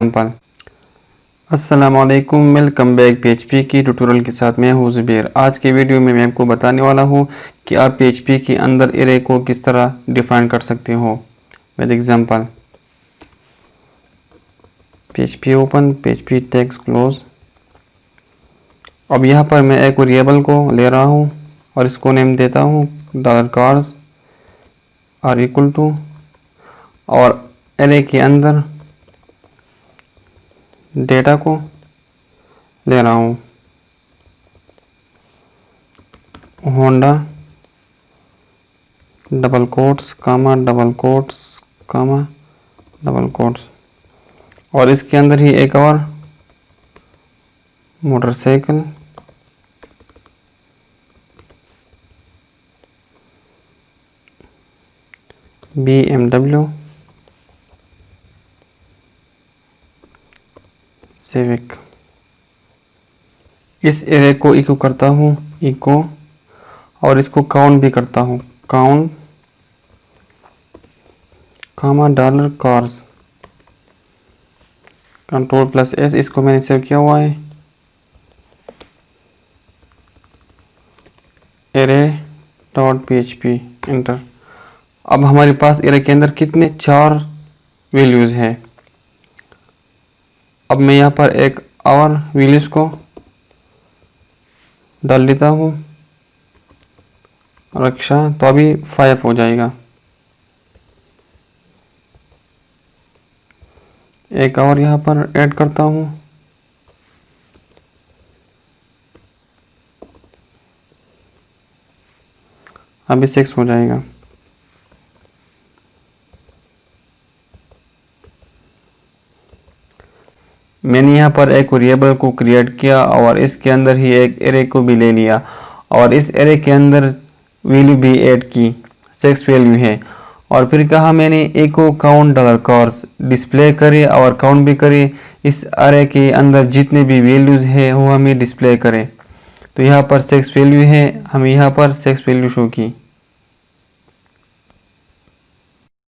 Example. अस्सलाम वालेकुम, welcome back PHP की ट्यूटोरियल के साथ मैं हूँ ज़ुबैर। आज के वीडियो में मैं आपको बताने वाला हूँ कि आप PHP के अंदर एरे को किस तरह डिफाइन कर सकते हो with example. PHP open, PHP text close. अब यहाँ पर मैं एक वेरिएबल को ले रहा हूँ और इसको नेम देता हूँ $cars आर इक्वल टू, और एरे के अंदर डेटा को ले रहा हूँ होंडा डबल कोट्स कामा डबल कोट्स कामा डबल कोट्स, और इसके अंदर ही एक और मोटरसाइकिल BMW सिविक। इस एरे को इको करता हूँ इको, और इसको काउंट भी करता हूँ काउंट कामा $कार्स, Ctrl+S। इसको मैंने सेव किया हुआ है array.php, एंटर। अब हमारे पास एरे के अंदर कितने 4 वैल्यूज़ हैं। अब मैं यहाँ पर एक और वैल्यूज़ को डाल देता हूँ रक्षा, तो अभी 5 हो जाएगा। एक और यहाँ पर ऐड करता हूँ, अभी 6 हो जाएगा। मैंने यहाँ पर एक वेरिएबल को क्रिएट किया और इसके अंदर ही एक एरे को भी ले लिया, और इस एरे के अंदर वैल्यू भी ऐड की, 6 वैल्यू है। और फिर कहा मैंने इको काउंट $कार्स डिस्प्ले करे और काउंट भी करे, इस एरे के अंदर जितने भी वैल्यूज़ है वो हमें डिस्प्ले करें। तो यहाँ पर 6 वैल्यू है, हमें यहाँ पर 6 वैल्यू शो की।